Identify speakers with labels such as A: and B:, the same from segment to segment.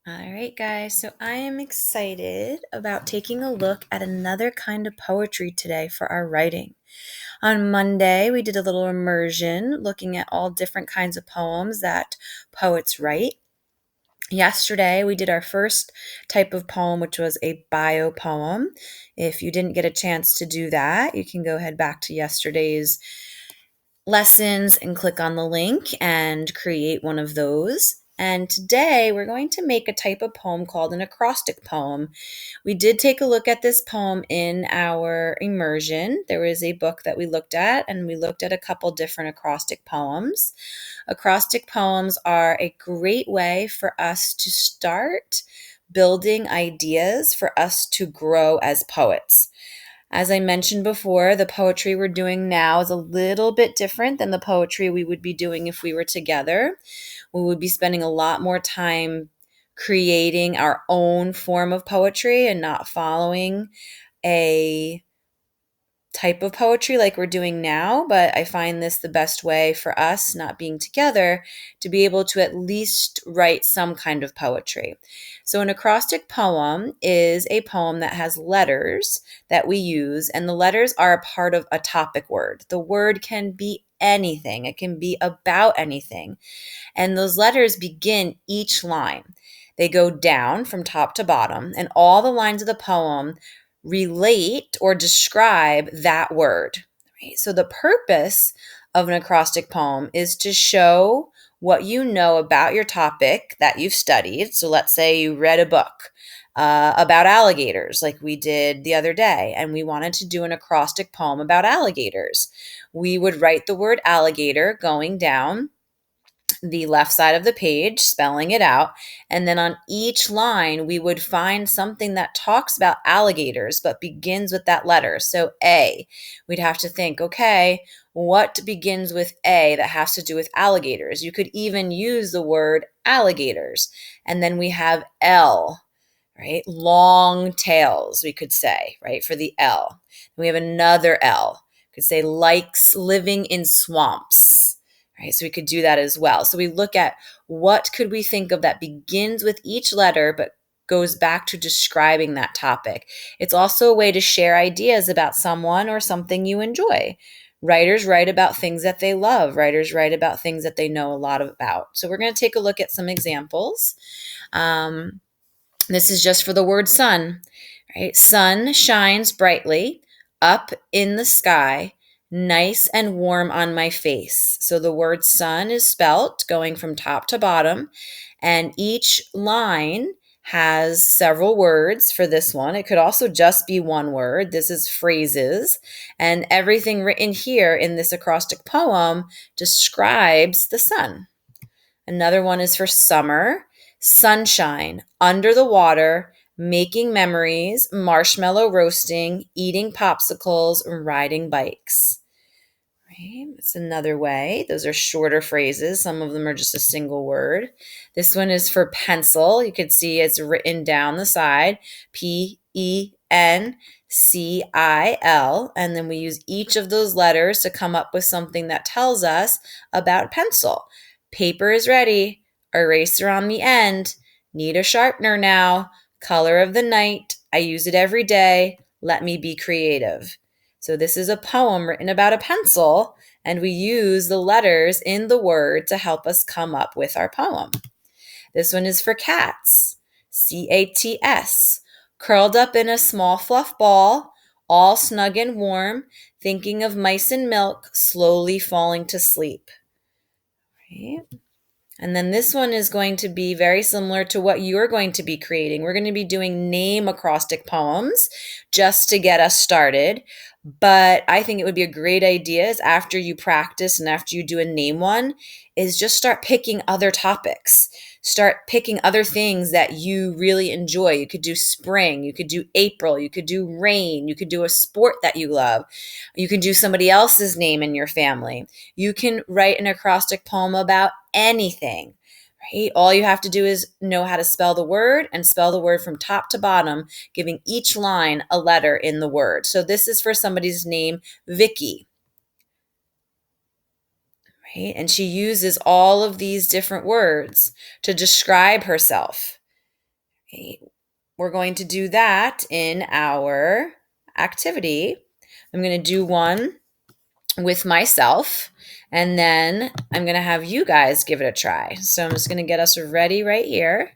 A: All right, guys. So I am excited about taking a look at another kind of poetry today for our writing. On Monday, we did a little immersion looking at all different kinds of poems that poets write. Yesterday, we did our first type of poem, which was a bio poem. If you didn't get a chance to do that, you can go ahead back to yesterday's lessons and click on the link and create one of those. And today we're going to make a type of poem called an acrostic poem. We did take a look at this poem in our immersion. There was a book that we looked at, and we looked at a couple different acrostic poems. Acrostic poems are a great way for us to start building ideas for us to grow as poets. As I mentioned before, the poetry we're doing now is a little bit different than the poetry we would be doing if we were together. We would be spending a lot more time creating our own form of poetry and not following a type of poetry like we're doing now, but I find this the best way for us, not being together, to be able to at least write some kind of poetry. So, an acrostic poem is a poem that has letters that we use, and the letters are a part of a topic word. The word can be anything, it can be about anything, and those letters begin each line. They go down from top to bottom, and all the lines of the poem relate or describe that word. Right? So the purpose of an acrostic poem is to show what you know about your topic that you've studied. So let's say you read a book about alligators, like we did the other day, and we wanted to do an acrostic poem about alligators. We would write the word alligator going down the left side of the page, spelling it out. And then on each line, we would find something that talks about alligators, but begins with that letter. So A, we'd have to think, okay, what begins with A that has to do with alligators? You could even use the word alligators. And then we have L, right? Long tails, we could say, right? For the L. We have another L. We could say likes living in swamps, right? So we could do that as well. So we look at what could we think of that begins with each letter, but goes back to describing that topic. It's also a way to share ideas about someone or something you enjoy. Writers write about things that they love. Writers write about things that they know a lot about. So we're going to take a look at some examples. This is just for the word sun, right? Sun shines brightly up in the sky, nice and warm on my face. So the word sun is spelt going from top to bottom, and each line has several words for this one. It could also just be one word. This is phrases, and everything written here in this acrostic poem describes the sun. Another one is for summer, sunshine, under the water, making memories, marshmallow roasting, eating popsicles, riding bikes. Right? That's another way. Those are shorter phrases. Some of them are just a single word. This one is for pencil. You could see it's written down the side, PENCIL. And then we use each of those letters to come up with something that tells us about pencil. Paper is ready. Eraser on the end. Need a sharpener now. Color of the night. I use it every day. Let me be creative. So this is a poem written about a pencil, and we use the letters in the word to help us come up with our poem. This one is for cats. CATS. Curled up in a small fluff ball, all snug and warm, thinking of mice and milk, slowly falling to sleep. Right? And then this one is going to be very similar to what you're going to be creating. We're going to be doing name acrostic poems just to get us started. But I think it would be a great idea is after you practice and after you do a name one, is just start picking other topics. Start picking other things that you really enjoy. You could do spring, you could do April, you could do rain, you could do a sport that you love. You can do somebody else's name in your family. You can write an acrostic poem about anything, right? All you have to do is know how to spell the word and spell the word from top to bottom, giving each line a letter in the word. So this is for somebody's name, Vicky, right? And she uses all of these different words to describe herself. Okay. We're going to do that in our activity. I'm going to do one with myself, and then I'm going to have you guys give it a try. So I'm just going to get us ready right here.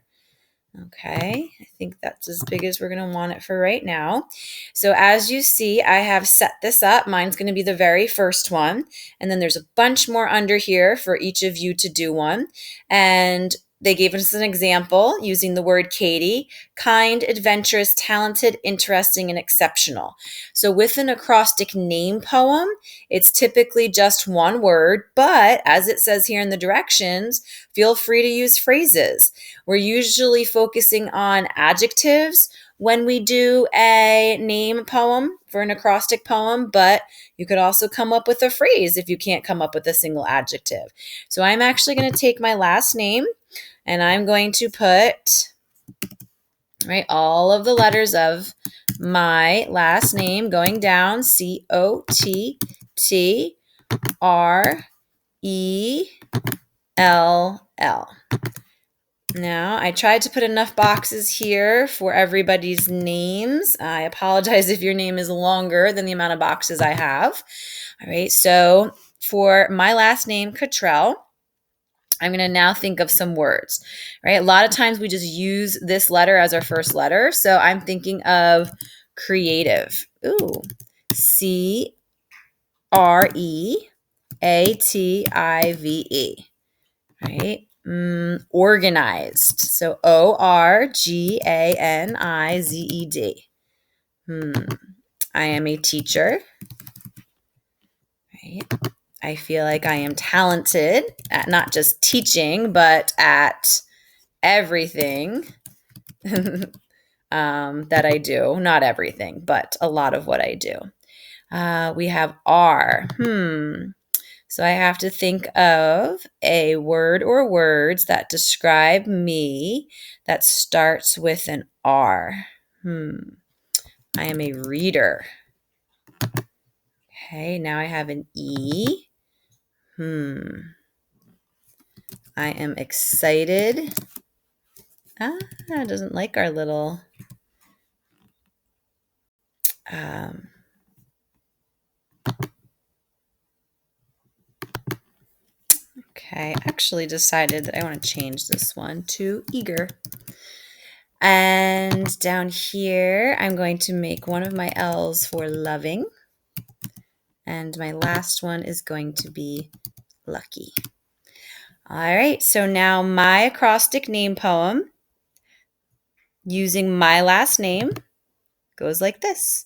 A: Okay, I think that's as big as we're going to want it for right now. So as you see, I have set this up. Mine's going to be the very first one. And then there's a bunch more under here for each of you to do one. And they gave us an example using the word Katie: kind, adventurous, talented, interesting, and exceptional. So with an acrostic name poem, it's typically just one word, but as it says here in the directions, feel free to use phrases. We're usually focusing on adjectives when we do a name poem for an acrostic poem, but you could also come up with a phrase if you can't come up with a single adjective. So I'm actually going to take my last name and I'm going to put all of the letters of my last name going down: Cottrell. Now, I tried to put enough boxes here for everybody's names. I apologize if your name is longer than the amount of boxes I have. All right, so for my last name, Cottrell, I'm going to now think of some words, right? A lot of times we just use this letter as our first letter. So I'm thinking of creative. Ooh, Creative, right? Organized. So Organized. I am a teacher, right? I feel like I am talented at not just teaching, but at everything that I do. Not everything, but a lot of what I do. We have R. So I have to think of a word or words that describe me that starts with an R. I am a reader. Okay, now I have an E. I am excited. It doesn't like our little okay, I actually decided that I want to change this one to eager. And down here, I'm going to make one of my L's for loving. And my last one is going to be lucky. All right, so now my acrostic name poem using my last name goes like this.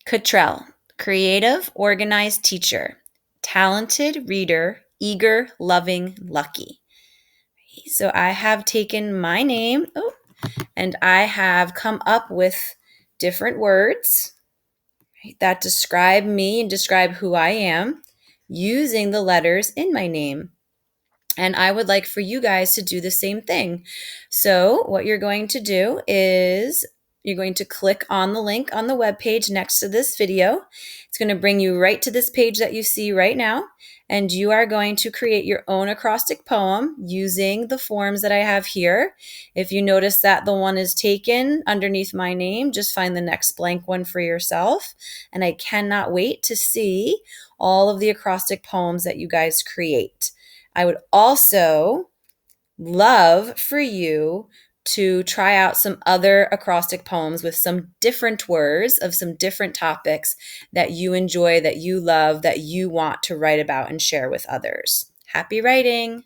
A: Cottrell, creative, organized teacher, talented reader, eager, loving, lucky. So I have taken my name and I have come up with different words that describe me and describe who I am using the letters in my name. And I would like for you guys to do the same thing. So what you're going to do is you're going to click on the link on the webpage next to this video. It's going to bring you right to this page that you see right now. And you are going to create your own acrostic poem using the forms that I have here. If you notice that the one is taken underneath my name, just find the next blank one for yourself. And I cannot wait to see all of the acrostic poems that you guys create. I would also love for you to try out some other acrostic poems with some different words of some different topics that you enjoy, that you love, that you want to write about and share with others. Happy writing!